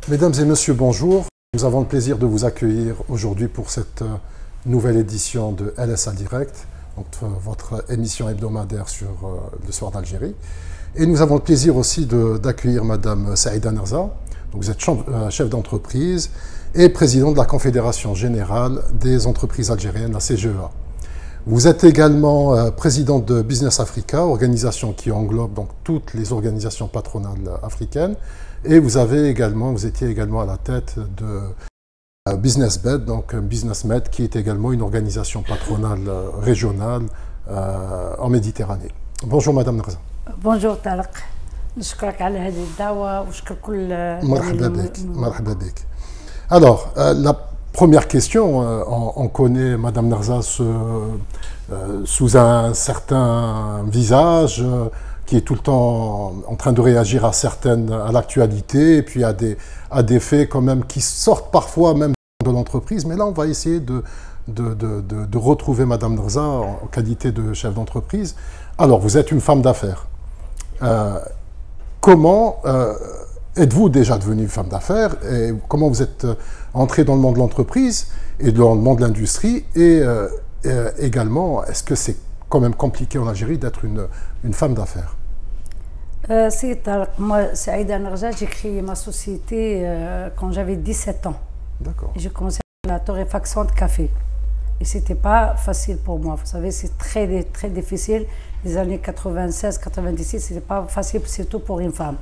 Mesdames et messieurs, bonjour. Nous avons le plaisir de vous accueillir aujourd'hui pour cette nouvelle édition de LSA Direct, donc votre émission hebdomadaire sur le soir d'Algérie. Et nous avons le plaisir aussi d'accueillir Madame Saïda Nerza. Donc vous êtes chef d'entreprise et président de la Confédération Générale des Entreprises Algériennes, la CGEA. Vous êtes également présidente de Business Africa, organisation qui englobe donc toutes les organisations patronales africaines. Et vous étiez également à la tête de BusinessMed, donc BusinessMed, qui est également une organisation patronale régionale en Méditerranée. Bonjour Madame Nerza. Bonjour Tarek. نشكرك على هذه الدعوة ونشكر كل مرحبا بك. مرحبا بك. Alors, la première question, on connaît Madame Nerza sous un certain visage qui est tout le temps en train de réagir à l'actualité et puis à des faits quand même qui sortent parfois même de l'entreprise. Mais là, on va essayer de retrouver Madame Nerza en qualité de chef d'entreprise. Alors, vous êtes une femme d'affaires. Comment êtes-vous déjà devenue femme d'affaires et comment vous êtes entrée dans le monde de l'entreprise et dans le monde de l'industrie et également, est-ce que c'est quand même compliqué en Algérie d'être une femme d'affaires? Moi, Saïda Nerja, j'ai créé ma société quand j'avais 17 ans. D'accord. J'ai commencé la torréfaction de café. Et ce n'était pas facile pour moi. Vous savez, c'est très, très difficile. Les années 96-96, ce n'était pas facile, surtout pour une femme.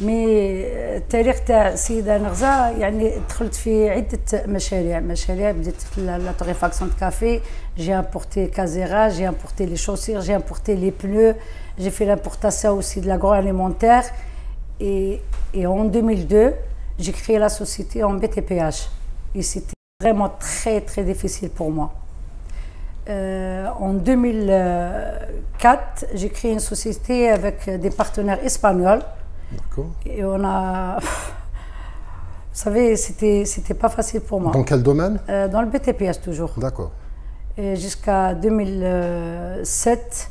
مي التاريخ تاع السيده نغزه يعني دخلت في عده مشاريع بديت في لا torréfaction de café. J'ai importé Casera, j'ai importé les chaussures, j'ai importé les pneus, j'ai fait l'importation aussi de l'agroalimentaire et en 2002 j'ai créé la société en BTPH et c'était vraiment très très difficile pour moi. En 2004 j'ai créé une société avec des partenaires espagnols. D'accord. Et on a... Vous savez, c'était pas facile pour moi. Dans quel domaine? Dans le BTPS toujours. D'accord. Et jusqu'à 2007,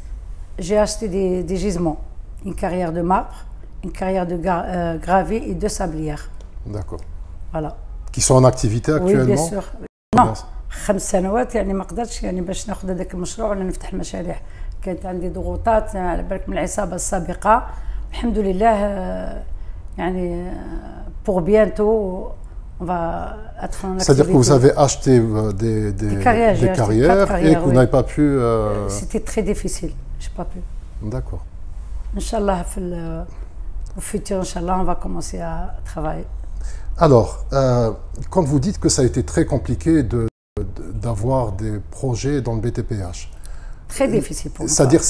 j'ai acheté des gisements. Une carrière de marbre, une carrière de gravier et de sablière. D'accord. Voilà. Qui sont en activité actuellement? Oui, bien sûr. Non. 5 سنوات يعني ما قدرتش يعني باش ناخذ هذاك المشروع ولا نفتح المشاريع. كانت عندي ضغوطات على بالك من العصابة السابقة. الحمد لله يعني pour bientôt on va être en activité. C'est-à-dire que vous avez acheté des carrières et que vous n'avez pas pu... C'était très difficile, j'ai pas pu. D'accord. Inch'Allah, au futur, Inch'Allah, on va commencer à travailler. Alors, quand vous dites que ça a été très compliqué d'avoir des projets dans le BTPH. Très difficile pour moi. C'est-à-dire,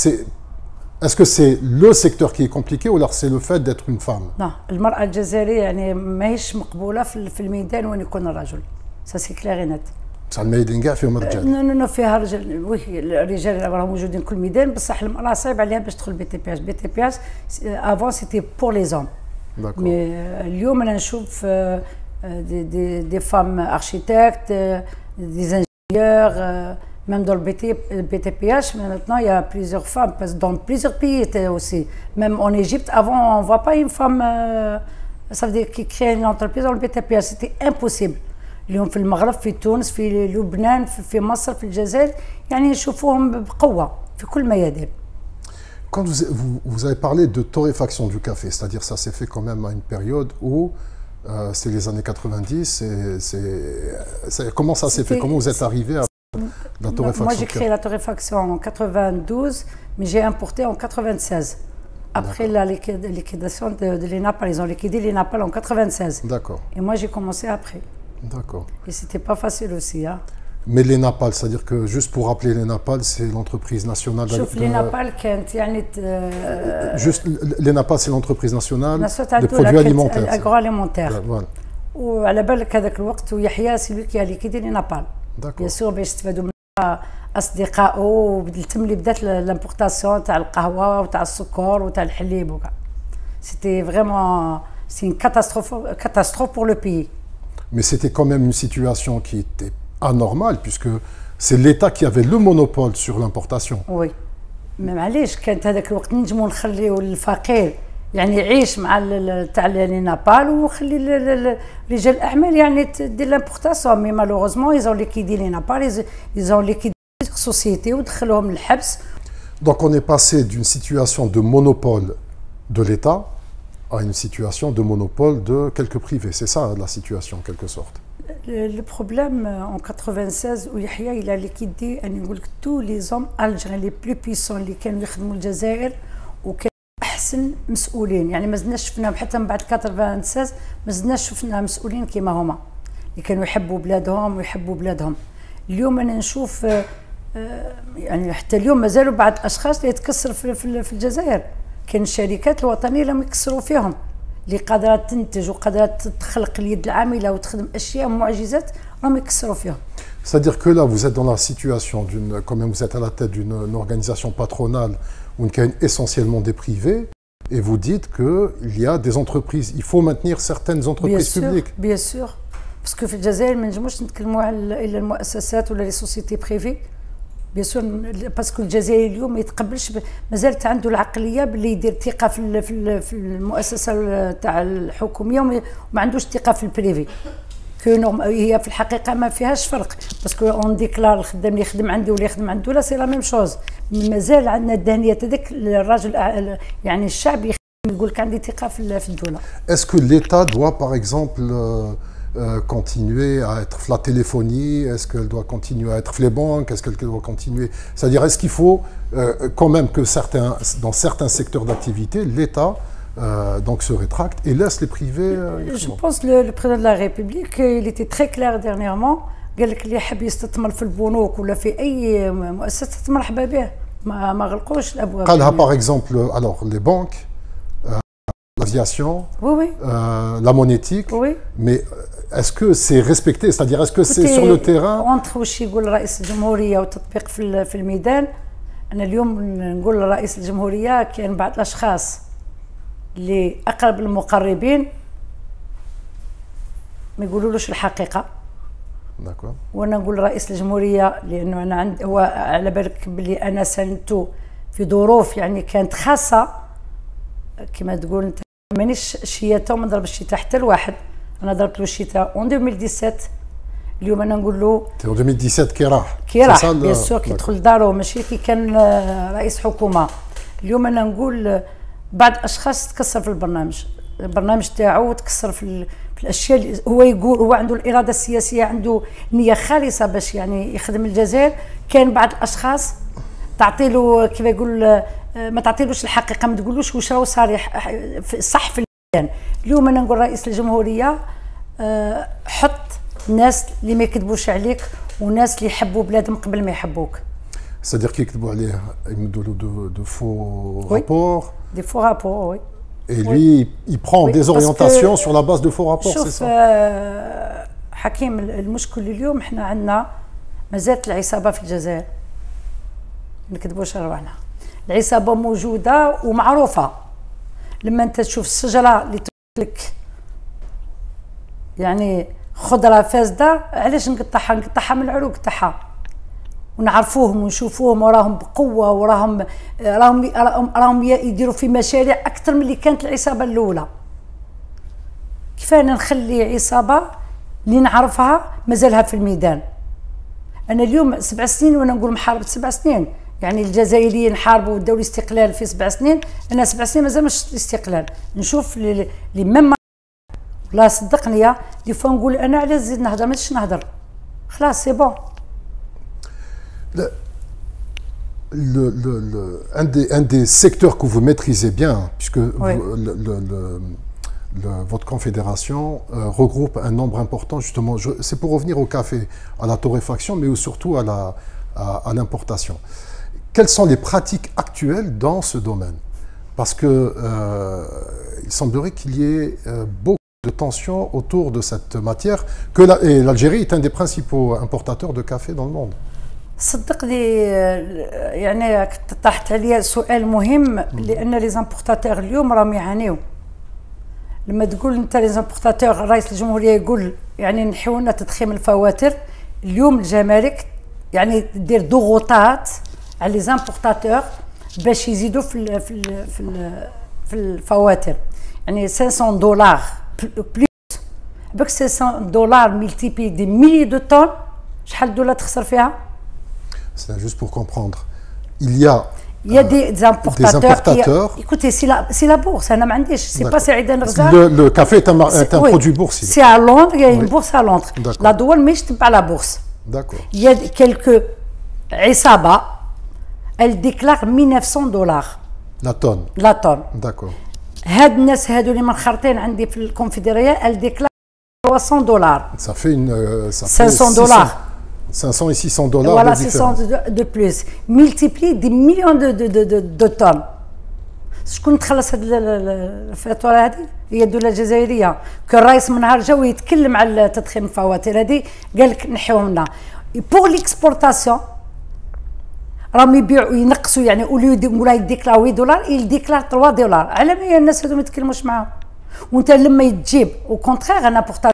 est-ce que c'est le secteur qui est compliqué ou alors c'est le fait d'être une femme? Non, المرأة الجزائرية يعني ماهيش مقبولة في الميدان وين يكون الرجل. Ça c'est clair et net. بصح الميدان كاع فيهم رجال. نو فيها رجال، وي الرجال راهم موجودين كل ميدان بصح المرأة صعيب عليها باش تدخل بي تي بي اس. افون سيتي بور لي زوم. D'accord. مي اليوم انا نشوف دي فام اركيتكت، دي انجينيور. Même dans le BTPH, maintenant il y a plusieurs femmes, parce que dans plusieurs pays aussi. Même en Égypte, avant on ne voit pas une femme, ça veut dire qui crée une entreprise dans le BTPH, c'était impossible. اليوم في المغرب، في تونس، في لبنان، في مصر، في الجزائر، يعني نشوفوهم بقوة في كل ميادين. Quand vous avez parlé de torréfaction du café, c'est-à-dire ça s'est fait quand même à une période où c'est les années 90, comment ça s'est fait? Comment vous êtes arrivé à la torréfaction? Moi j'ai créé la torréfaction en 92, mais j'ai importé en 96. Après la liquidation de l'ENAPAL, ils ont liquidé l'ENAPAL en 96. D'accord. Et moi j'ai commencé après. D'accord. Et c'était pas facile aussi. Hein. Mais l'ENAPAL, c'est-à-dire que juste pour rappeler l'ENAPAL, c'est l'entreprise nationale de... l'ENAPAL كانت يعني juste l'ENAPAL c'est l'entreprise nationale des produits alimentaires. Agroalimentaire. Voilà. وعلى بالك هذاك الوقت ويحيى سي لو كي ليكيدي لينابال. بيان سور باش يستفادوا منها اصدقائه وتم اللي بدات لامبورطاسيون تاع القهوه وتاع السكر وتاع الحليب وكاع. C'était vraiment c'est une catastrophe pour le pays. Mais c'était quand même une situation qui était anormale puisque c'est l'État qui avait le monopole sur l'importation. Oui. ما معليش كانت هذاك الوقت نجموا نخليو الفقير يعني يعيش مع تاع لي نابال وخلي رجال الاعمال يعني دير لامبورطاسيون. مي مالوغوزمون يزون ليكيدي لي نابال، يزون ليكيدي سوسيتي ودخلوهم للحبس. Donc on est passé d'une situation de monopole de l'État à une situation de monopole de quelques privés. C'est ça la situation en quelque sorte. Le problème en 96 où Yahya il a liquidé tous les hommes algériens les plus puissants اللي كانوا يخدموا الجزائر وكانوا احسن مسؤولين. يعني ما زلناش شفناهم حتى من بعد 96 ما زلناش شفنا مسؤولين كيما هما اللي كانوا يحبوا بلادهم ويحبوا بلادهم. اليوم انا نشوف يعني حتى اليوم مازالوا بعض الاشخاص اللي يتكسر في الجزائر. كان الشركات الوطنيه لم يكسروا فيهم اللي قادره تنتج وقادره تخلق اليد العامله وتخدم اشياء معجزات راهم يكسروا فيهم. C'est-à-dire que là, vous êtes dans la situation quand même vous êtes à la tête d'une organisation patronale où il y a essentiellement des privés, et vous dites qu'il y a des entreprises, il faut maintenir certaines entreprises publiques. Bien sûr, parce que في الجزائر ما نجموش نتكلموا على المؤسسات ولا لي سوسيتي بريفي. بيان سور باسكو الجزائري اليوم ما يتقبلش مازالت عنده العقليه باللي يدير ثقه في المؤسسه تاع الحكوميه وما عندوش ثقه في البريفي. هي في الحقيقه ما فيهاش فرق باسكو اون ديكلار الخدام اللي يخدم عندي ولا يخدم عنده لا سي لا ميم شوز. مازال عندنا الدهنيه هذاك الراجل يعني الشعب يقول لك عندي ثقه في الدوله. Est-ce que l'État doit par exemple continuer à être la téléphonie, est-ce qu'elle doit continuer à être les banques, est-ce qu'elle doit continuer, c'est-à-dire est-ce qu'il faut quand même que dans certains secteurs d'activité, l'État donc se rétracte et laisse les privés Je pense que le président de la République, il était très clair dernièrement, قال لك اللي يحب يستثمر في البنوك ولا في اي مؤسسه مرحبا به ما غلقوش الابواب. قالها par exemple alors les banques, l'aviation, oui. La monétique, oui. Mais est-ce que c'est respecté, c'est-à-dire est-ce que c'est sur le terrain entre واش يقول رئيس الجمهوريه وتطبيق في الميدان. انا اليوم نقول لرئيس الجمهوريه كاين بعض الاشخاص اللي اقرب المقربين ما يقولولوش الحقيقه. داكور. وانا نقول رئيس الجمهوريه لانه انا عندي هو على بالك بلي انا ساندته في ظروف يعني كانت خاصه كما تقول انت. مانيش شياته وما ضربش شيته حتى لواحد. انا ضربت له الشتاء اون 2017. اليوم انا نقول له en 2017 كي راح بيان سور كي يدخل لدارو ماشي كي كان رئيس حكومه. اليوم انا نقول بعض الاشخاص تكسر في البرنامج تاعو وتكسر في الاشياء اللي هو يقول. هو عنده الاراده السياسيه، عنده نيه خالصه باش يعني يخدم الجزائر. كاين بعض الاشخاص تعطي له كيف يقول ما تعطيلوش الحقيقه، ما تقولوش واش راهو صريح صح في الميدان. اليوم انا نقول رئيس الجمهوريه حط ناس اللي ما يكذبوش عليك وناس اللي يحبوا بلادهم قبل ما يحبوك. C'est-à-dire كيكذبوا عليه يمدوا له de faux rapports. Des faux rapports, oui. Et lui, il prend des orientations sur la base de faux rapports, c'est ça. حكيم المشكل اليوم احنا عندنا مازالت العصابه في الجزائر. ما نكذبوش على روحنا. العصابه موجوده ومعروفه. لما انت تشوف الشجره اللي لك يعني خضره فاسده، علاش نقطعها من العروق تاعها ونعرفوهم ونشوفوهم وراهم بقوه وراهم يديروا في مشاريع اكثر من اللي كانت العصابه الاولى. كيفاش نخلي عصابه اللي نعرفها مازالها في الميدان. انا اليوم 7 سنين وانا نقول محاربه 7 سنين، يعني الجزائريين حاربوا وداو الاستقلال في 7 سنين، انا 7 سنين مازال مش الاستقلال. نشوف اللي مما لا صدقني دي فوا نقول انا علاش نزيد نهضر، ماشي نهضر خلاص سي بون. Un des secteurs que vous maîtrisez bien, puisque oui. Votre confédération regroupe un nombre important, justement, c'est pour revenir au café, à la torréfaction, mais surtout à l'importation. Quelles sont les pratiques actuelles dans ce domaine? Parce que il semblerait qu'il y ait beaucoup de tensions autour de cette matière, et l'Algérie est un des principaux importateurs de café dans le monde. صدقني يعني طرحت عليا سؤال مهم، لان لي زامبورتاتور اليوم راهم يعانيو. لما تقول انت لي زامبورتاتور رئيس الجمهوريه يقول يعني نحيو لنا تضخيم الفواتير، اليوم الجمارك يعني دير ضغوطات على لي زامبورتاتور باش يزيدوا في في الفواتير يعني 500 دولار بلوس بك 500 دولار ملتيبي دي ميلي دو طون شحال الدولة تخسر فيها؟ C'est juste pour comprendre. Il y a des importateurs. Écoutez, c'est la bourse. C'est pas Saïd Nrza. Le café est un produit boursier. C'est à Londres, il y a une bourse à Londres. La douane, mais je ne pas la bourse. D'accord. Il y a quelques Isaba, elle déclare 1900 dollars. La tonne. La tonne. D'accord. هاد الناس هادو اللي منخرطين عندي في الكونفدرالية elle déclare 300 dollars. Ça fait 500 dollars. 500 et 600 dollars. Voilà, 600 de plus. Multiplié des millions de tonnes. شكون تخلص هاد الفاتوره هذه؟ هي الدوله الجزائريه. كان الرئيس من نهار جا ويتكلم على تضخيم الفواتير هذه قال لك نحيوهم لنا. بور ليكسبورتاسيون راهم يبيعوا ينقصوا يعني ولا يديكلار 8 دولار يديكلار 3 دولار. على ما الناس هذو ما يتكلموش معاهم. وانت لما تجيب او كونترير انا بورتال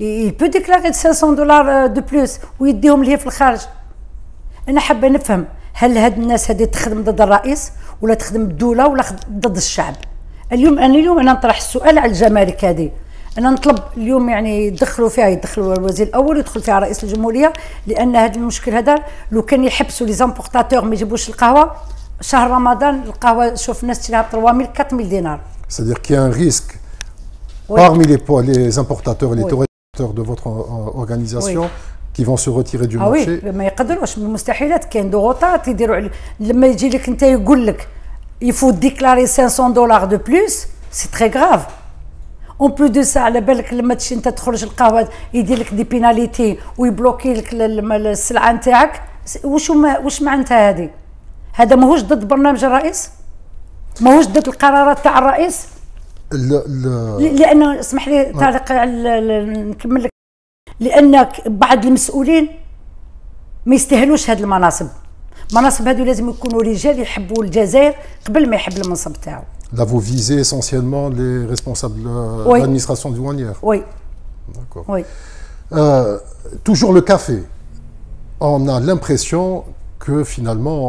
il peut déclarer 500 دولار de plus ويديهم ليه في الخارج. انا حابه نفهم هل هاد الناس هذه تخدم ضد الرئيس ولا تخدم الدوله ولا ضد الشعب؟ اليوم انا نطرح السؤال على الجمارك هذه. انا نطلب اليوم يعني يدخلوا الوزير الاول يدخل فيها رئيس الجمهوريه لان هذا المشكل هذا لو كان يحبسوا لي زامبورتاتور ما يجيبوش القهوه شهر رمضان القهوه شوف الناس تشريها ب 3000 4000 دينار. C'est-à-dire qu'il y a un risque parmi les importateurs et les torréfacteurs de votre organisation qui vont se retirer du marché. ما يقدروش من المستحيلات كاين ضغوطات يديروا لما يجي لك انت يقول لك il faut déclarer 500 dollars de plus c'est très grave. اون بلو دو سا على بالك لما تمشي انت تخرج القهوه يدير لك دي بيناليتي ويبلوكي لك السلعه نتاعك. واش معناتها هذه؟ هذا ماهوش ضد برنامج الرئيس؟ ماهوش ضد القرارات تاع الرئيس؟ لانه اسمح لي تعليق نكمل لك لان بعض المسؤولين ما يستاهلوش هذه المناصب. المناصب هذو لازم يكونوا رجال يحبوا الجزائر قبل ما يحب المنصب تاعو. Là, vous visez essentiellement les responsables de l'administration douanière. Oui. D'accord. Oui. Toujours le café. On a l'impression que finalement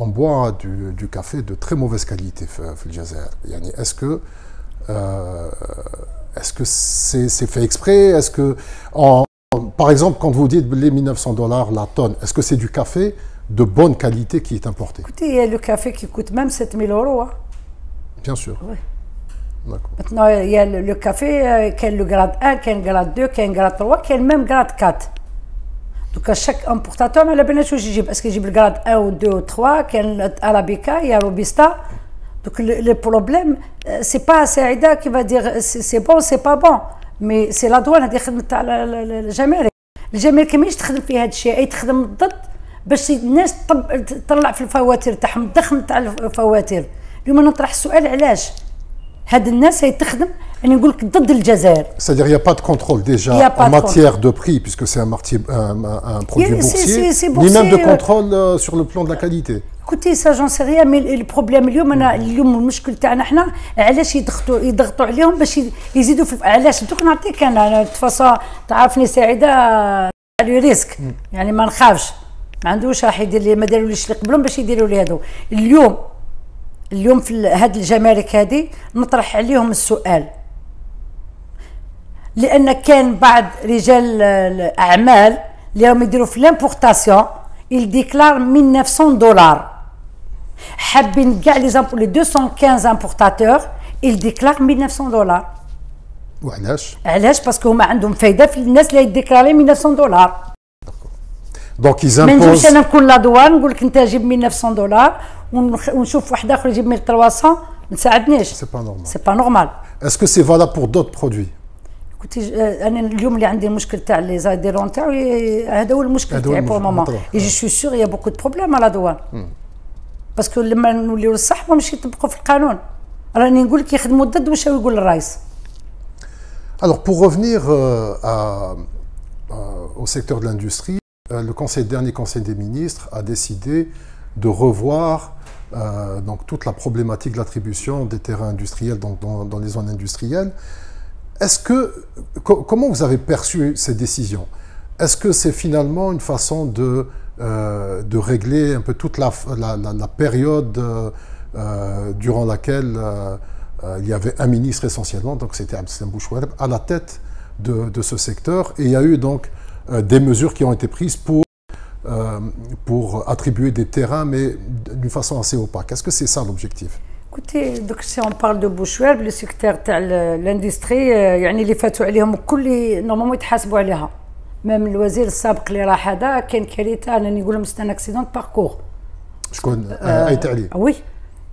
on boit du café de très mauvaise qualité في الجزائر. يعني est-ce que c'est fait exprès? Est-ce que par exemple quand vous dites les 1900 dollars la tonne, est-ce que c'est du café de bonne qualité qui est importé? Écoutez, il y a le café qui coûte même 7000 €. Hein. Bien sûr. Oui. D'accord. Maintenant, il y a le café, qui est le grade 1, qui est le grade 2, qui est le grade 3, qui est le même grade 4. Donc, à chaque importateur, mais la peine est-ce qu'il y a le grade 1 ou 2 ou 3, qui est l'Arabica, il y a Robusta. Donc, le problème, c'est pas Saïda qui va dire c'est bon, c'est pas bon. Mais c'est la douane qui خدمت على الجمارك. الجمارك ماهيش تخدم في هذا الشيء، أي تخدم ضد باش الناس تطلع في الفواتير تاعهم الضخم تاع الفواتير. اليوم نطرح السؤال علاش هاد الناس هي تخدم يعني نقول لك ضد الجزائر. C'est-à-dire il n'y a pas de contrôle déjà en matière de prix puisque c'est un produit boursier, ni même de contrôle sur le plan de la qualité. Écoutez, ça j'en sais rien, mais le problème اليوم اليوم المشكل تاعنا حنا علاش يضغطوا عليهم باش يزيدوا في علاش دوك نعطيك انا تفاصيل تعرفني سعيده لي ريسك يعني ما نخافش ما عندوش راح يدير لي ما داروليش اللي قبلهم باش يديروا لي هذو. اليوم في هذه الجمارك هذه نطرح عليهم السؤال لان كان بعض رجال الاعمال اللي راهم يديروا في لامبورطاسيون il déclare 1900 دولار. حابين كاع لي 215 importateurs il déclare 1900 دولار. وعلاش؟ علاش؟ باسكو هما عندهم فايده في الناس اللي يديكلاري 1900 دولار. دونك ils imposent. ما نجمش انا نكون لا دوان نقول لك انت جيب 1900 دولار ونشوف واحد اخر يجيب 1300 ما تساعدنيش. سي با نورمال. سي با نورمال. اسكو سي valable pour d'autres produits؟ انا اليوم اللي عندي المشكل تاع لي زاديرون تاعي هذا هو المشكل تاعي بور مومون. جو سوي سور يا بوكو دو بروبليم على دوان. باسكو لما نوليو الصح ماشي يطبقوا في القانون. راني نقول لك يخدموا ضد واش يقول الرئيس. Alors pour revenir au secteur de l'industrie, le dernier conseil des ministres a décidé de revoir donc toute la problématique de l'attribution des terrains industriels dans les zones industrielles. Comment vous avez perçu ces décisions? Est-ce que c'est finalement une façon de régler un peu toute la période durant laquelle il y avait un ministre essentiellement, donc c'était Abdeslam Bouchouareb, à la tête de ce secteur. Et il y a eu donc des mesures qui ont été prises pour attribuer des terrains, mais d'une façon assez opaque. Est-ce que c'est ça l'objectif? Écoutez, donc si on parle de Bouchouareb, le secteur de l'industrie, يعني اللي فاتوا عليهم كل نورمالمون يتحاسبوا عليها. ميم الوزير السابق اللي راح هذا كان كارثه، انا نقول لهم ستان اكسيدون باركور. شكون اي تعليق؟ وي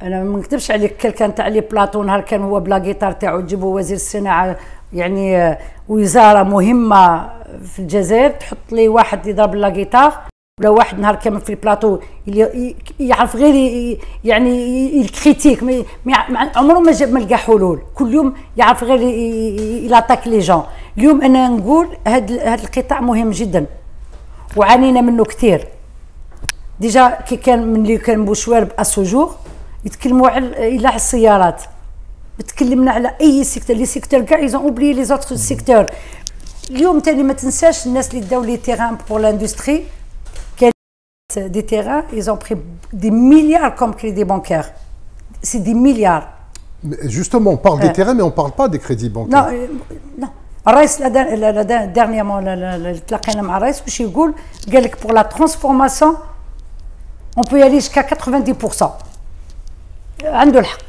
انا ما نكذبش عليك، كان تاع لي بلاطو نهار كان هو بلا جيتار تاعو تجيبوا وزير الصناعه، يعني وزاره مهمه في الجزائر تحط لي واحد يضرب لا جيتار، ولا واحد نهار كامل في البلاطو يعرف غير يعني الكريتيك، عمره ما لقى حلول، كل يوم يعرف غير يلاتاك لي جون. اليوم انا نقول هذا القطاع مهم جدا وعانينا منه كثير. ديجا كي كان من اللي كان بوشوارب اسوجور يتكلموا على السيارات، تكلمنا على اي سيكتور، لي سيكتور كاع ايزون اوبلي لي زوتر سيكتور. اليوم تاني ما تنساش الناس اللي داو لي تيران بور لاندستري، كان دي تيران ايزون بري دي مليار كوم كريدي بانكير، سي دي مليار. Justement, on parle des terrains, mais on ne parle pas des crédits bancaires. Non. الرئيس ديرنيامون اللي تلاقينا مع الرئيس واش يقول؟ قال لك بور لا ترانسفورماسيون اون بو يالي جوسكا 90%. عنده الحق،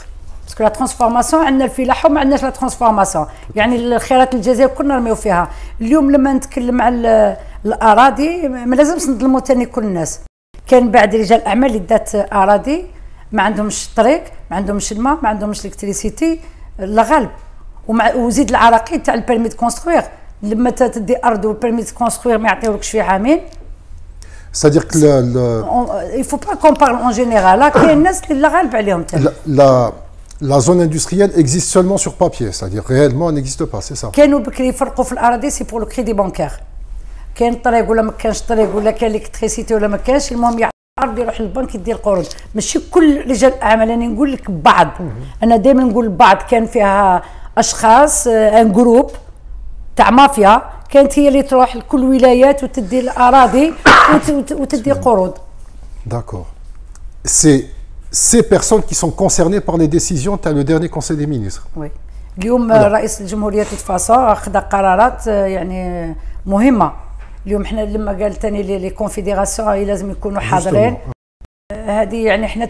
باسكو لا ترانسفورماسيون عندنا الفلاحه وما عندناش لا ترانسفورماسيون، يعني الخيرات الجزائر كلنا نرميو فيها. اليوم لما نتكلم على الاراضي ما لازمش نظلموا ثاني كل الناس. كان بعد رجال الاعمال اللي دات اراضي ما عندهمش طريق، ما عندهمش الماء، ما عندهمش الكتريسيتي، لا غالب. وزيد العراقيل تاع البيرمي دو كونستروير، لما تدي ارض والبيرمي دو كونستروير ما يعطيولكش فيه عامين. C'est-à-dire que il faut pas qu'on parle en général. Là, كاين الناس اللي لا غالب عليهم تاني. La zone industrielle existe seulement sur papier, c'est-à-dire réellement elle n'existe pas, c'est ça. كانوا بكري يفرقوا في الاراضي سي بور لو كريدي بانكير. كاين طريق ولا ما كانش طريق، ولا كان الكتريسيتي ولا ما كانش، المهم يعطي الارض يروح للبنك يدير القروض. ماشي كل رجال الاعمال، انا نقول لك بعض، انا دائما نقول بعض كان فيها اشخاص ان جروب تاع مافيا كانت هي اللي تروح لكل ولايات وتدي الاراضي وتدي قروض. D'accord. C'est ces personnes qui sont concernées par les décisions تاع le dernier conseil des ministres. Oui. اليوم رئيس الجمهوريه تفاصا اخذ قرارات يعني مهمه. اليوم احنا لما قال ثاني لي كونفيديراسيون لازم يكونوا حاضرين. هذه يعني احنا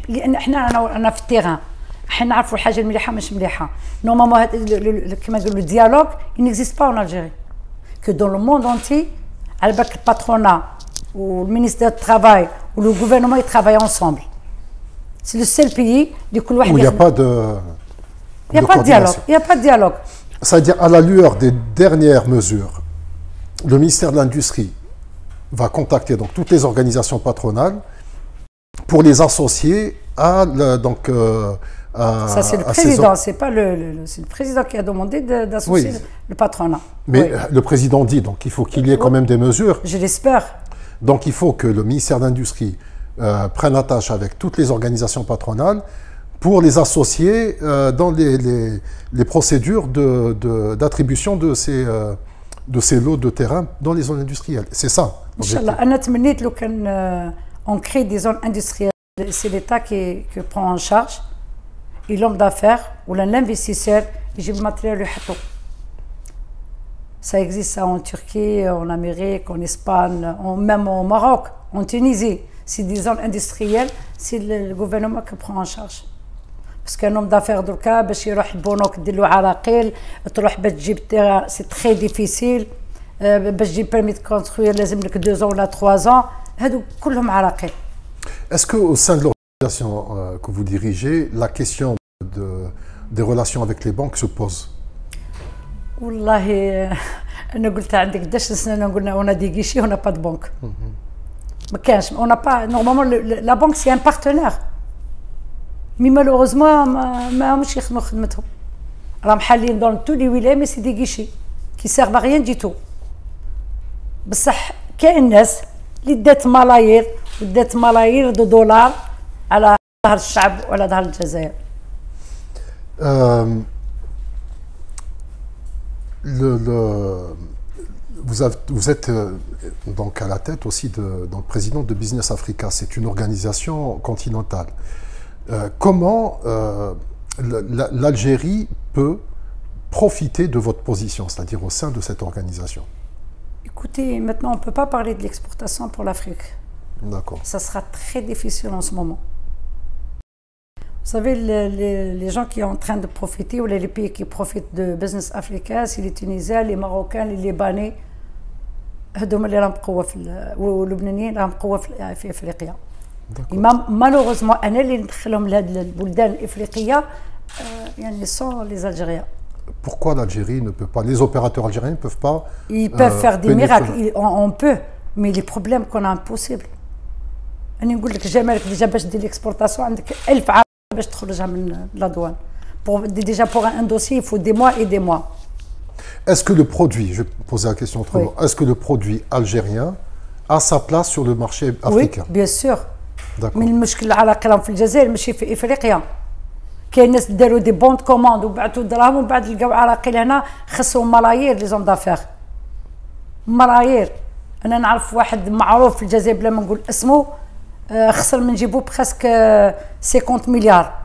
لان انا في التيران، احنا نعرفوا الحاجه المليحه مش مليحه. نورمالمون كما نقولوا الديالوج نيكزيست با اون الجيري، كو دون لو موند اونتي على بالك الباترونا والمينيستير دو ترافاي ولو غوفرنمون يترافاي انصومبل. سي لو سيل بيي اللي كل واحد. Il n'y a pas de. Il n'y a pas de dialogue. Il n'y a pas de dialogue. C'est-à-dire, à la lueur des dernières mesures, le ministère de l'Industrie va contacter donc toutes les organisations patronales pour les associer à donc ça c'est le président, c'est pas c'est le président qui a demandé d'associer le patronat. Mais le président dit donc il faut qu'il y ait quand même des mesures. Je l'espère. Donc il faut que le ministère de l'Industrie prenne attache avec toutes les organisations patronales pour les associer dans les procédures d'attribution de ces lots de terrain dans les zones industrielles. C'est ça. Inch'Allah, أنا تمنيت لو كان on crée des zones industrielles, c'est l'État qui prend en charge et l'homme d'affaires ou l'investisseur يجيب الماتريال ويحطو. Ça existe ça en Turquie, en Amérique, en Espagne, même au Maroc, en Tunisie. C'est des zones industrielles, c'est le gouvernement qui prend en charge. Parce qu'un homme d'affaires دركا باش يروح البنوك دير له عراقيل، تروح باش تجيب تيرا سي تري ديفيسيل، باش تجيب بيرمي دو كونستروير لازم لك 2 ans ولا 3 ans، هادو كلهم عراقيل. Est-ce que au sein de l'organisation que vous dirigez, la question des relations avec les banques se pose? والله انا قلت عندك 11 سنه قلنا اون دي غيشي اون با دو بانك. ما كانش اون با نورمالمون لا بانك سي ان بارتنير. مي مالوغوزمون ما همش يخدموا خدمتهم، راهم حالين دون تو لي ولاي، مي سي دي غيشي كي سيرف ا ريان دي تو. بصح كاين ناس اللي دات ملايير ودات ملايير دو دولار على ظهر الشعب وعلى ظهر الجزائر. Vous êtes donc à la tête aussi donc président de Business Africa. C'est une organisation continentale. Comment l'Algérie peut profiter de votre position, c'est-à-dire au sein de cette organisation? Écoutez, maintenant, on ne peut pas parler de l'exportation pour l'Afrique. D'accord. Ça sera très difficile en ce moment. Vous savez, les gens qui sont en train de profiter, ou les pays qui profitent de business africain, c'est les Tunisiens, les Marocains, les Libanais. هذوما اللي راهم بقوة واللبنانيين راهم بقوة في افريقيا. مالوغوزمون انا اللي ندخلهم لهاد البلدان الافريقيه يعني سون لي الجيريان. Pourquoi l'Algérie ne peut pas, les opérateurs algériens ne peuvent pas? Ils peuvent faire des miracles, on peut, mais les problèmes qu'on a impossible. انا نقول لك جمالك ديجا باش دير ليكسبورتاسيون عندك 1000 عام باش تخرجها من لا دوان. Déjà pour un dossier, il faut des mois et des mois. Est-ce que le produit, je vais poser la question autrement, est-ce que le produit algérien a sa place sur le marché africain? Oui, bien sûr. D'accord. من المشكل العراقيل في الجزائر ماشي في افريقيا. كاين ناس داروا دي بوند كوموند وبعثوا دراهم ومن بعد لقاو عراقيل هنا خسروا ملايير لي زون دافير. ملايير. انا نعرف واحد معروف في الجزائر بلا ما نقول اسمه خسر من جيبو بخسك 50 مليار.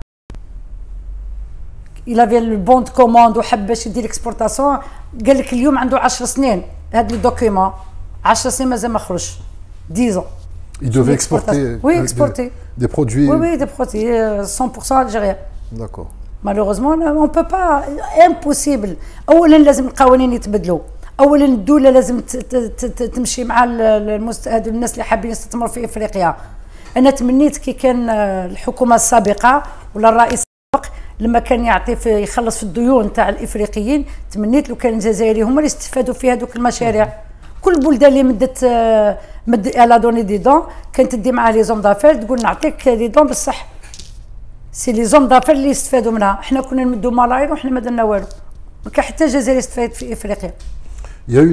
il avait le bon de commande وحب باش يدير اكسبورتاسيون قال لك اليوم عنده 10 سنين هذا لي دوكيومون 10 سنين مازال ما خرجش 10 ans. Il devait exporter, oui, exporter des produits. Oui, des produits 100% algériens. D'accord. Malheureusement, on ne peut pas, impossible. أولا لازم القوانين يتبدلوا، أولا الدولة لازم تمشي مع هذو الناس اللي حابين يستثمروا في إفريقيا. أنا تمنيت كي كان الحكومة السابقة ولا الرئيس السابق لما كان يعطي يخلص في الديون تاع الإفريقيين، تمنيت لو كان الجزائري هما اللي استفادوا في هذوك المشاريع. كل بلدان اللي مد على دوني دي دون كانت تدي معاه لي زوم دافير تقول نعطيك لي دون بصح سي لي زوم دافير اللي يستفادوا منها، احنا كنا نمدوا ملايير وحنا ما درنا والو، ما كان حتى الجزائر استفاد في افريقيا. Il y a eu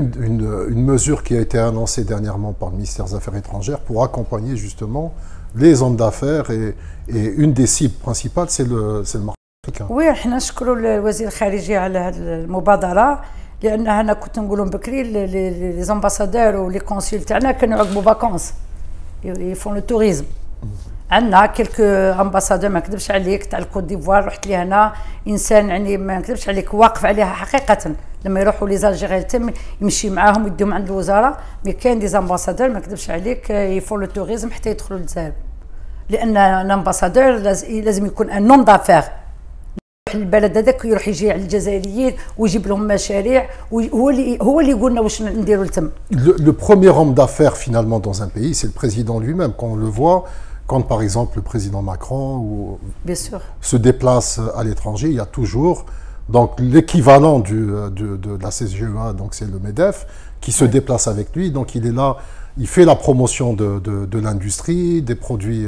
une mesure qui a été annoncée dernièrement par le ministère des Affaires étrangères pour accompagner justement les hommes d'affaires et une des cibles principales c'est le marché africain. Oui, احنا نشكروا الوزير الخارجية على هذه المبادرة، لان انا كنت نقول لهم بكري لي زامباسادور ولي كونسول تاعنا كانوا يعقبوا فاكونس يفون لو توريزم. عندنا كيلكو امباسادور ما نكذبش عليك تاع الكوت ديفوار رحت لي هنا انسان يعني ما نكذبش عليك واقف عليها حقيقه لما يروحوا لي زالجيريان تم يمشي معاهم يديهم عند الوزاره، مي كاين دي زامباسادور ما نكذبش عليك يفون لو توريزم حتى يدخلوا للجزائر، لان الامباسادور لازم يكون ان نون دافير البلد هذاك يروح يجي على الجزائريين ويجيب لهم مشاريع هو اللي يقول لنا واش نديروا لتم. Le premier homme d'affaires finalement dans un pays c'est le président lui-même. Quand on le voit, quand par exemple le président Macron se déplace à l'étranger, il y a toujours donc l'équivalent de la CGEA, donc c'est le MEDEF qui se déplace avec lui, donc il est là, il fait la promotion de l'industrie, des produits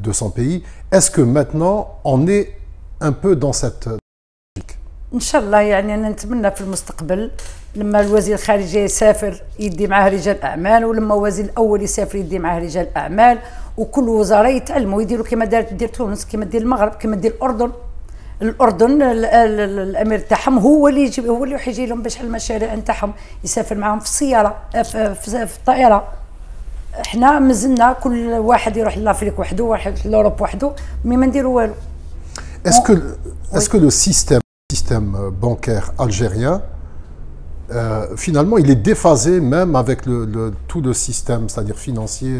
de son pays. Est-ce que maintenant on est un peu dans cette logique? ان شاء الله يعني انا نتمنى في المستقبل لما الوزير الخارجيه يسافر يدي معاه رجال اعمال، ولما الوزير الاول يسافر يدي معاه رجال اعمال، وكل وزراء يتعلموا يديروا كما دير تونس، كما دير المغرب، كما دير الاردن الامير تاعهم هو اللي يجيب، هو اللي يروح يجي لهم باش المشاريع نتاعهم يسافر معاهم في السياره في الطائره. احنا مازلنا كل واحد يروح لافريك وحده، واحد يروح لاوروب وحده، مي ما نديروا والو. Est-ce que le système bancaire algérien, finalement, il est déphasé même avec tout le système, c'est-à-dire financier,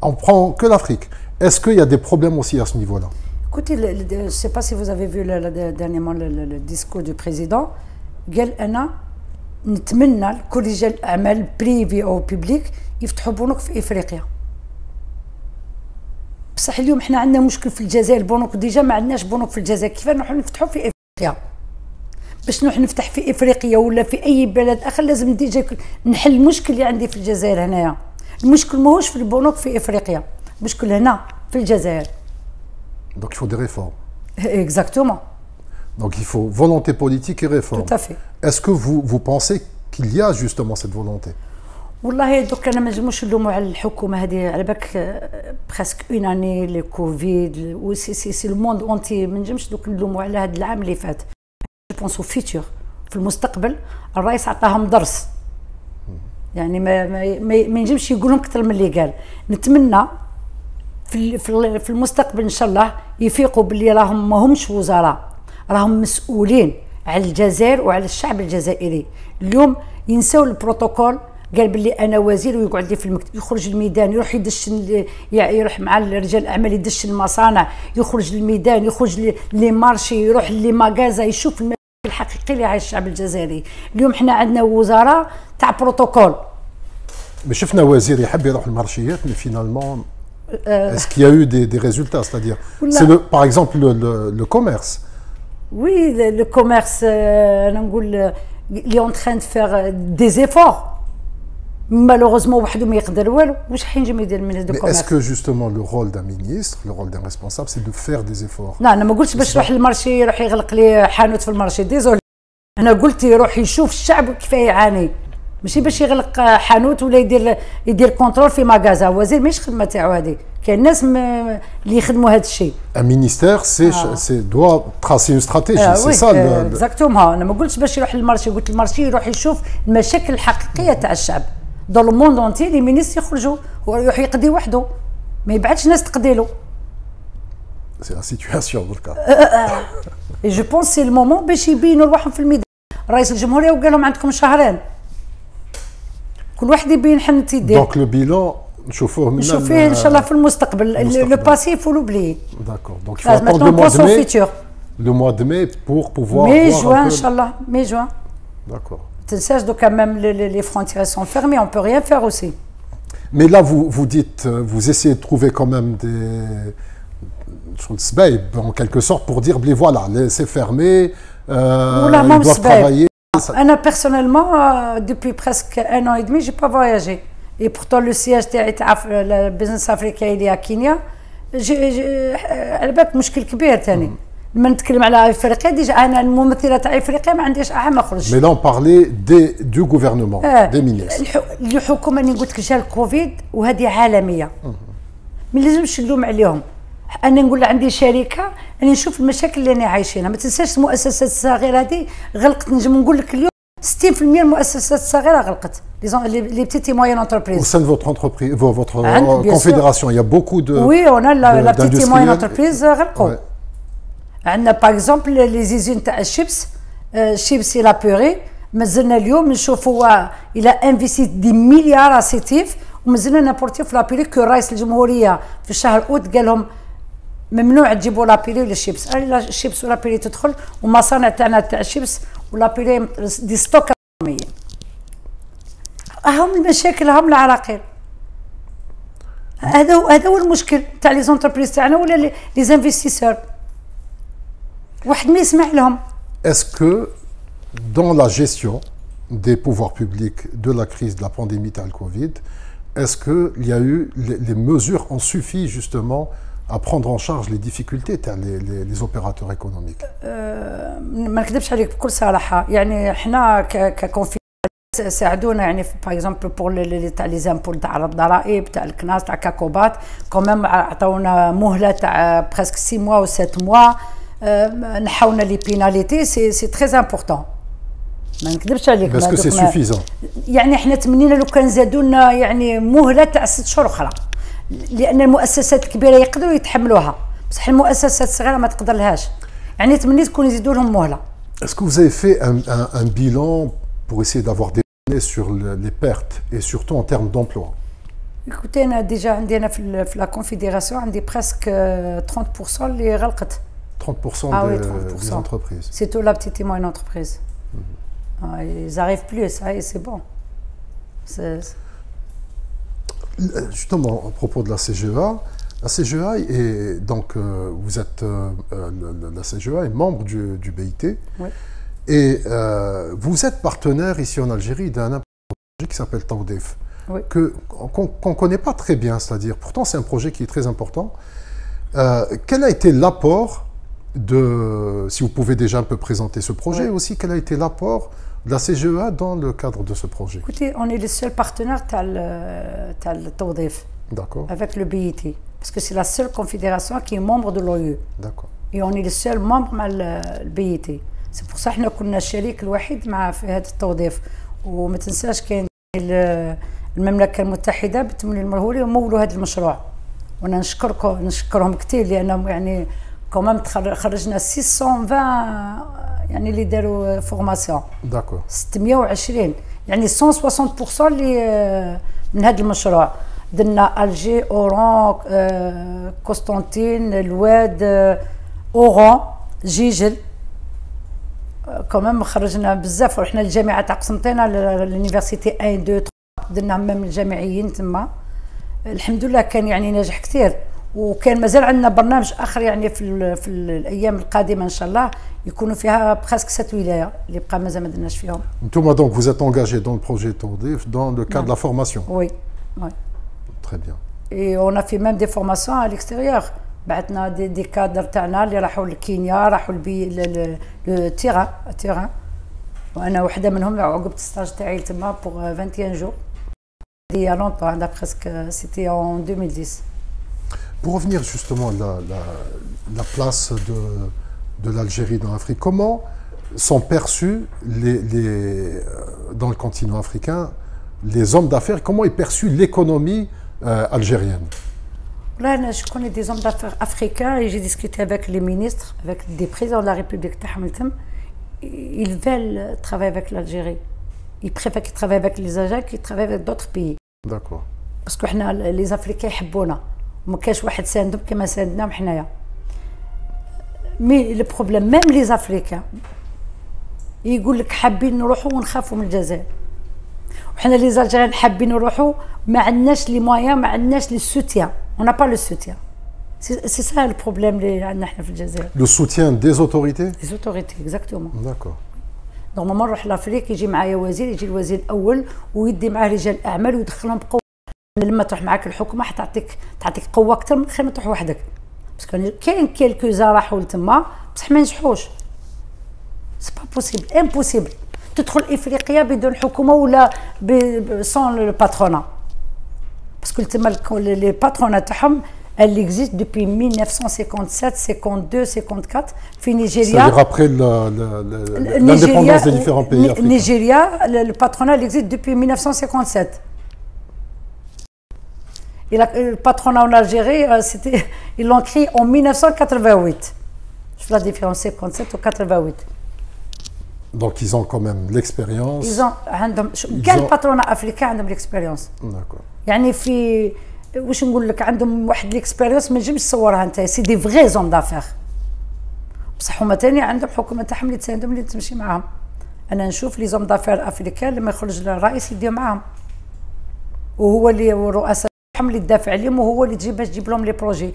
on prend que l'Afrique. Est-ce qu'il y a des problèmes aussi à ce niveau-là? Écoutez, je ne sais pas si vous avez vu dernièrement le discours du président. قال أنا نتمنى لكل رجال أعمال بريفي أو بيبليك يفتحوا بنوك في إفريقيا. بصح اليوم احنا عندنا مشكل في الجزائر، البنوك ديجا ما عندناش بنوك في الجزائر، كيف نروحوا نفتحوا في افريقيا؟ باش نروح نفتح في افريقيا ولا في اي بلد اخر لازم ديجا نحل المشكل اللي عندي في الجزائر هنايا. المشكل ماهوش في البنوك في افريقيا، المشكل هنا في الجزائر. Donc il faut des réformes. Exactement. Donc il faut volonté politique et réforme. Tout à fait. Est-ce que vous pensez qu'il y a justement cette volonté? والله دوك انا ما نجموش نلوموا على الحكومه هذه، على بالك بريسك اون اني لي كوفيد و سي لو موند اونتي، ما نجمش دوك نلوموا على هذا العام اللي فات. جو بونسو فيتور في المستقبل الرئيس عطاهم درس، يعني ما نجمش يقولهم اكثر من اللي قال. نتمنى في المستقبل ان شاء الله يفيقوا باللي راهم ماهمش وزراء، راهم مسؤولين على الجزائر وعلى الشعب الجزائري. اليوم ينسوا البروتوكول، قال باللي انا وزير ويقعد لي في المكتب، يخرج الميدان يروح يدشن، يروح مع رجال الاعمال يدشن المصانع، يخرج للميدان، يخرج لي مارشي، يروح لي ماغازا، يشوف المشاكل الحقيقيه اللي عايش الشعب الجزائري. اليوم حنا عندنا وزراء تاع بروتوكول. Mais شفنا وزير يحب يروح المارشيات mais finalement est-ce qu'il y a eu des résultats, c'est-à-dire c'est par exemple le commerce. Oui, le commerce انا نقول il est en train de faire des efforts. Malheureusement وحده ما يقدر والو، واش حينجم يدير المينيستر دو كوميرس؟ Est-ce que justement le rôle d'un ministre, le rôle d'un responsable, c'est de faire des efforts؟ لا انا ما قلتش باش يروح للمارشي يروح يغلق لي حانوت في المارشي، ديزولي. انا قلت يروح يشوف الشعب كيف يعاني، ماشي باش يغلق حانوت ولا يدير كونترول في ماغازا. وزير ماشي خدمه تاعو هذه، كاين ناس اللي يخدموا هذا الشيء. Un ministère doit tracer une stratégie, c'est ça exactement. انا ما قلتش باش يروح للمارشي، قلت المارشي يروح يشوف المشاكل الحقيقيه تاع الشعب. دون لو موند اونتي لي مينيستر يخرجوا، هو يروح يقضي وحده، ما يبعثش ناس تقضي له. سي لا سيتوياسيون دركا. اي جو بونس سي المومون باش يبينوا رواحهم في الميدان. رئيس الجمهوريه وقال لهم عندكم شهرين كل واحد يبين حنت يدير. دونك لو بيلون نشوفوه فيه ان شاء الله في المستقبل. لو باسي فو لوبلي. داكور دونك il faut attendre le mois de mai pour pouvoir voir un peu. ان شاء الله mai juin. D'accord. تنساش دوكا même les frontières sont fermées, on peut rien faire aussi. Mais là vous dites, vous essayez de trouver quand même des en quelque sorte pour dire voilà, c'est fermé, ils doivent travailler. أنا personnellement depuis presque 1 an et demi j'ai pas voyagé, et pourtant le siège تاع البيزنس افريكا اللي كينيا على بالك مشكل كبير ثاني. لما نتكلم على افريقيا ديجا انا الممثله تاع افريقيا ما عنديش ما نخرج. مي لا بارلي دو غوفرنمون دي مينيستر. الحكومه اللي قلت لك جا الكوفيد وهذه عالميه، ما لازمش نلوم عليهم. انا نقول عندي شركه اني نشوف المشاكل اللي انا عايشينها. ما تنساش المؤسسات الصغيره هذه غلقت. نجم نقول لك اليوم 60% من المؤسسات الصغيره غلقت. Les petites et moyennes entreprises. Au sein de votre entreprise, votre confédération, il y a beaucoup de. Oui, on a la petite et moyenne entreprise غلقوا. عندنا باغ اكزومبل لي زيزون تاع الشيبس، شيبسي لا بوري، مازلنا اليوم نشوفوا الى انفيستي دي مليار اسيتيف، ومازلنا نابورتيو في لا بوري. كو رئيس الجمهوريه في الشهر اوت قال لهم ممنوع تجيبوا لا بوري ولا الشيبس. لا الشيبس ولا بوري تدخل، ومصانع تاعنا تاع الشيبس ولا بوري دي ستوك رقميين. هم المشاكل، هم العراقيل. هذا هو المشكل تاع لي زونتربريز تاعنا ولا لي زانفيستيسور. Est-ce que dans la gestion des pouvoirs publics de la crise de la pandémie de la Covid, est-ce qu'il y a eu les mesures ont suffi justement à prendre en charge les difficultés les opérateurs économiques؟ ما نكذبش عليك بكل صراحه، يعني احنا ككونفي ساعدونا، يعني باغ اكزومبل بور تاع لي زامبول تاع الضرائب تاع الكناس تاع كاكوبات، كوميم عطاونا مهله تاع بريسك 6 موا و 7 موا. نحاونا لي بيناليتي سي تري امبورطون، ما نكذبش عليك. باسكو سي سوفيزون، يعني احنا تمنينا لو كان زادوا لنا يعني مهله تاع 6 شهور اخرى، لان المؤسسات الكبيره يقدروا يتحملوها، بصح المؤسسات الصغيره ما تقدر لهاش. يعني تمنيت تكون يزيدوا لهم مهله. Est-ce que vous avez fait un bilan pour essayer d'avoir des données sur les pertes et surtout en termes d'emploi؟ écoutez انا ديجا عندنا في لا كونفيديراسيون عندي بريسك 30% اللي غلقت. 30% des entreprises. C'est tout la petite et moyenne entreprise. Ils n'arrivent plus, ça y est, c'est bon. Justement, à propos de la CGEA est donc vous êtes la CGEA est membre du BIT. Oui. Et vous êtes partenaire ici en Algérie d'un projet qui s'appelle Taoudef. Oui. Qu'on ne connaît pas très bien, c'est-à-dire pourtant c'est un projet qui est très important. Quel a été l'apport si vous pouvez déjà un peu présenter ce projet, ouais. Aussi quel a été l'apport de la CGEA dans le cadre de ce projet? Écoutez, on est le seul partenaire de Taoudef. D'accord. Avec le BIT, parce que c'est la seule confédération qui est membre de l'OIE. D'accord. Et on est le seul membre مع الBIT. C'est pour ça احنا كنا الشريك الوحيد مع في هذا التوظيف. وما تنساش كاين المملكه المتحده بالتمويل المرهوري ومولوا هذا المشروع. وانا نشكرهم كثير لانهم يعني كمان خرجنا 620 يعني اللي داروا فورماسيون. داكور. 620 يعني 160% اللي من هذا المشروع. درنا الجي، اوران، قسطنطين، الواد، اوران، جيجل. كمان خرجنا بزاف ورحنا للجامعه تاع قسنطينه للونيفرسيتي 1 2 3 درناهم من الجامعيين تما. الحمد لله كان يعني ناجح كثير وكان مازال عندنا برنامج اخر يعني في الايام القادمه ان شاء الله يكونوا فيها بريسك 7 ولايه اللي بقى مازال ما درناش فيهم. انتم donc vous êtes engagé dans le projet TORDIF dans le cadre de la formation. Oui, oui. Très bien. Et on a fait même des formations à l'extérieur. بعثنا دي كادر تاعنا اللي راحوا لكينيا راحوا التيران وانا وحده منهم عقبت الستاج تاعي تما بوغ 21 جور. Il y a longtemps, presque, c'était en 2010. Pour revenir justement à la place de l'Algérie dans l'Afrique, comment sont perçus dans le continent africain les hommes d'affaires, comment est perçue l'économie algérienne? Là, je connais des hommes d'affaires africains et j'ai discuté avec les ministres, avec des présidents de la République. Ils veulent travailler avec l'Algérie. Ils préfèrent qu'ils travaillent avec les Algériens qu'ils travaillent avec d'autres pays. D'accord. Parce que les Africains يحبونا وما كاش واحد ساندهم كما ساندناهم حنايا. مي لو بروبليم ميم لي افريكان يقول لك حابين نروحوا ونخافوا من الجزائر. وحنا لي زالجيريان حابين نروحوا ما عندناش لي مويان ما عندناش لي سوتيان. On n'a pas le soutien. C'est ça le problème اللي عندنا حنا في الجزائر. Le soutien des autorités? Les autorités exactement. D'accord. نورمالمون نروح لافريك يجي معايا وزير يجي الوزير الاول ويدي معاه رجال اعمال ويدخلهم بقوه. لما تروح معاك الحكومه حتعطيك قوه اكثر من خير ما تروح وحدك. باسكو كاين كيلكوزا راحوا لتما بصح ما نجحوش. سي با بوسيبل امبوسيبل تدخل افريقيا بدون حكومه ولا سون لو باترونا. باسكو تما لي باترونا تاعهم elle existe depuis 1957, 52, 54 في نيجيريا. C'est-à-dire après l'indépendance des différents pays africains. Nigeria, le patronat il existe depuis 1957. Et le patronat en Algérie, ils l'ont créé en 1988. Je fais la différence 57 ou 88. Donc ils ont quand même l'expérience. Ils ont كاع الباترونات افريكان عندهم l'expérience. D'accord. يعني في واش نقول لك عندهم واحد ليكسبيريونس ما تجيبش تصورها انت سي دي فغي زون دافير. بصح هما ثاني عندهم حكومه تاعهم اللي تساندهم اللي تمشي معاهم. انا نشوف لي زون دافير افريكان لما يخرج الرئيس يديو معاهم وهو اللي الرؤساء تاعهم اللي تدافع عليهم وهو اللي تجيب لهم لي بروجي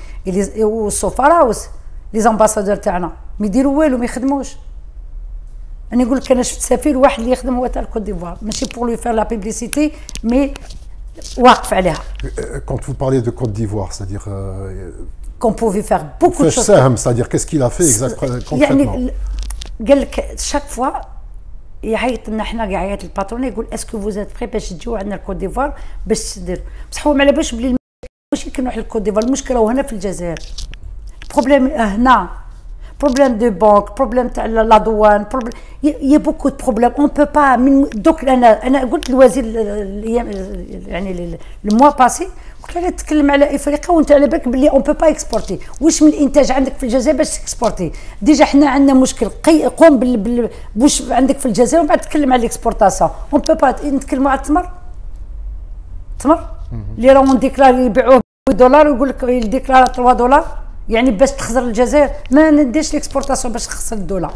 والسفراء لي زامباسادور تاعنا ما يديروا والو ما يخدموش. انا نقول لك انا شفت سفير واحد اللي يخدم هو تاع الكوت ديفوار ماشي بور لو فير لا بيبليسيتي مي واقف عليها. Quand vous parlez de Côte d'Ivoire, c'est-à-dire qu'on pouvait faire beaucoup de choses. C'est-à-dire qu'est-ce qu'il a fait exactement concrètement? يعني قال لك شاك فوا يعيط لنا حنا يعيط الباترون يقول اسكو فوز ات بري باش تجيو عندنا الكوت ديفوار باش تدير بصح هو ما على بالش بلي ماشي كي نروح للكوت ديفوار المشكله هنا في الجزائر. بروبليم هنا بروبليم دو بانك بروبليم تاع لا دوان بروبليم يا بوكو دو بروبليم اون بو با من دوك انا قلت للوزير الايام يعني الموا باسي قلت له تتكلم على افريقيا وانت على بالك باللي اون بو با اكسبورتي واش من الانتاج عندك في الجزائر باش تكسبورتي ديجا حنا عندنا مشكل قوم واش عندك في الجزائر ومن بعد تتكلم على الاكسبورتاسيون اون بو با نتكلموا على التمر اللي راهم ديكلاري يبيعوه $2 ويقول لك الديكلار $3 يعني باش تخسر الجزائر ما نديرش ليكسبورتاسيون باش تخسر الدولار.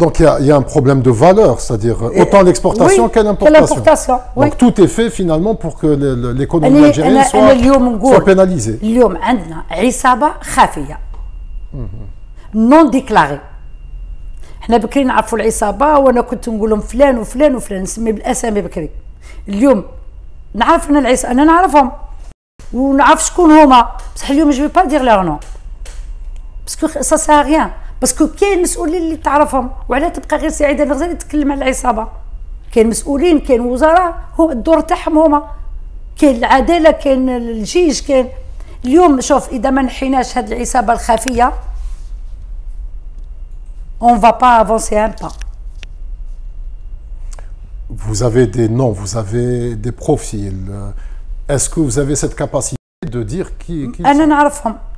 Donc il y a un problème de valeur, c'est-à-dire autant l'exportation oui, qu'à l'importation. Oui. Donc tout est fait finalement pour que l'économie algérienne soit pénalisée. اليوم عندنا عصابة خافية نون ديكلاري. احنا بكري نعرفوا العصابة وانا كنت نقول لهم فلان وفلان وفلان نسمي بالاسامي بكري. اليوم نعرف ان العصابة انا نعرفهم ونعرف شكون هما بصح اليوم جو با دير لور نو باسكو سا سا ريان باسكو كاين مسؤولين اللي تعرفهم وعلاه تبقى غير سعيده الغزالي تتكلم على العصابه. كاين مسؤولين كاين وزراء هو الدور تاعهم هما كاين العداله كاين الجيش كاين اليوم شوف اذا ما نحيناش هذه العصابه الخفيه on va pas avancer un pas. Vous avez des noms, vous avez des profils. Est-ce que vous avez cette capacité de dire qui انا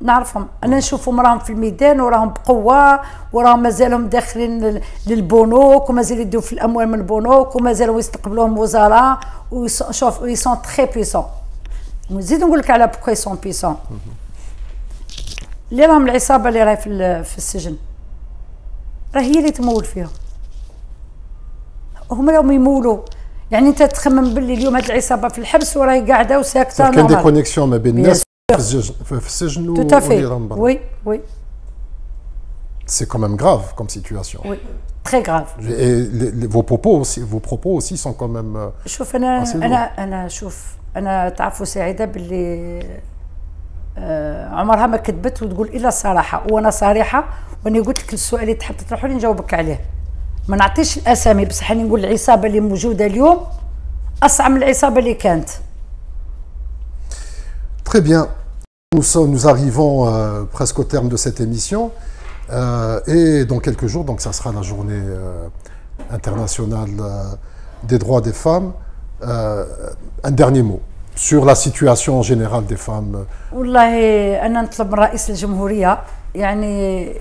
نعرفهم انا نشوفهم راهم في الميدان وراهم بقوه وراهم مازالهم داخلين للبنوك ومازال يدوا في الاموال من البنوك ومازالوا يستقبلوهم وزراء وشوف ils sont très puissants نزيد نقول لك على بوكو ils sont puissants اللي راهم العصابه اللي راهي في السجن راه هي اللي تمول فيهم هما راهم يمولوا يعني انت تخمم باللي اليوم هاد العصابه في الحبس وراهي قاعده وساكته كاين دي كونيكسيون ما بين الناس في السجن واللي راهم برا وي c'est quand même grave comme situation. Oui, très grave. Et vos propos aussi sont quand même. شوف انا انا تعرفوا سعيده باللي عمرها ما كذبت وتقول الا الصراحه وانا صريحه وانا قلت لك السؤال اللي تحب تطرحوا لي نجاوبك عليه ما نعطيش الاسامي بصح نقول العصابه اللي موجوده اليوم اصعب من العصابه اللي كانت. Très bien. Nous arrivons presque au terme de cette émission. Et dans quelques jours, donc ça sera la journée internationale des droits des femmes. Un dernier mot sur la situation en général des femmes. والله أنا نطلب من رئيس الجمهورية يعني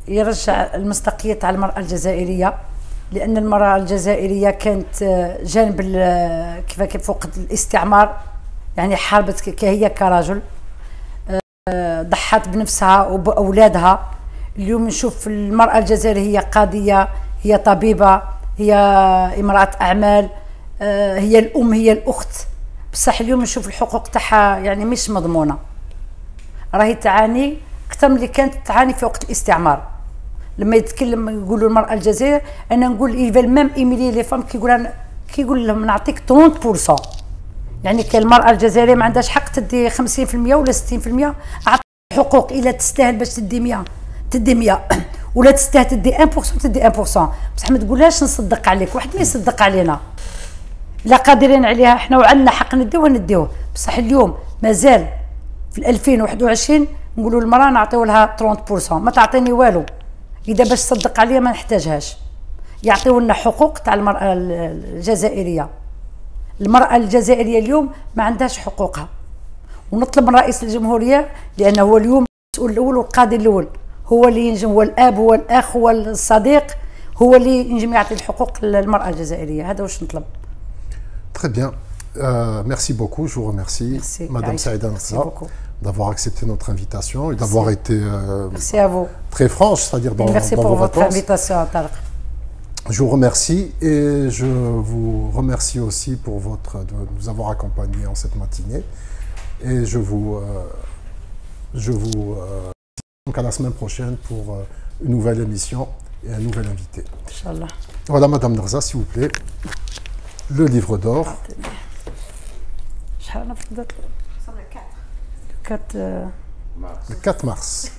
يرجع المصداقية على المرأة الجزائرية لأن المرأة الجزائرية كانت جانب كيف فوق الاستعمار يعني حاربت هي كرجل ضحت بنفسها وبأولادها. اليوم نشوف المرأة الجزائرية هي قاضية هي طبيبة هي امرأة أعمال هي الأم هي الأخت بصح اليوم نشوف الحقوق تاعها يعني مش مضمونة راهي تعاني أكثر من اللي كانت تعاني في وقت الاستعمار. لما يتكلم يقولوا المرأة الجزائرية أنا نقول إيفال ميم إيميلي لي فام كيقول لهم نعطيك 30% يعني كان المرأة الجزائرية ما عندهاش حق تدي 50% ولا 60% أعطي حقوق إلا تستاهل باش تدي 100 تدي 100 ولا تستاهل تدي 1% تدي 1% بصح ما تقولهاش نصدق عليك واحد ما يصدق علينا لا قادرين عليها احنا وعندنا حق نديوه بصح اليوم مازال في 2021 نقولوا المراه نعطيو لها 30% ما تعطيني والو اذا باش تصدق عليا ما نحتاجهاش يعطيو لنا حقوق تاع المراه الجزائريه. المراه الجزائريه اليوم ما عندهاش حقوقها ونطلب من رئيس الجمهوريه لانه هو اليوم المسؤول الاول والقاضي الاول هو اللي ينجم هو الاب هو الاخ هو الصديق هو اللي ينجم يعطي الحقوق للمراه الجزائريه. هذا واش نطلب. Très bien. Merci beaucoup. Je vous remercie, merci, Madame Saïda Nassa, d'avoir accepté notre invitation et d'avoir été merci à vous. Très franche, c'est-à-dire dans, merci dans pour vos votre réponses. invitation, Tarek. Je vous remercie et je vous remercie aussi pour de nous avoir accompagnés en cette matinée. Et je vous donc à la semaine prochaine pour une nouvelle émission et un nouvel invité. Inch'Allah. Voilà, Madame Nerza, s'il vous plaît, le livre d'or. Le 4 mars.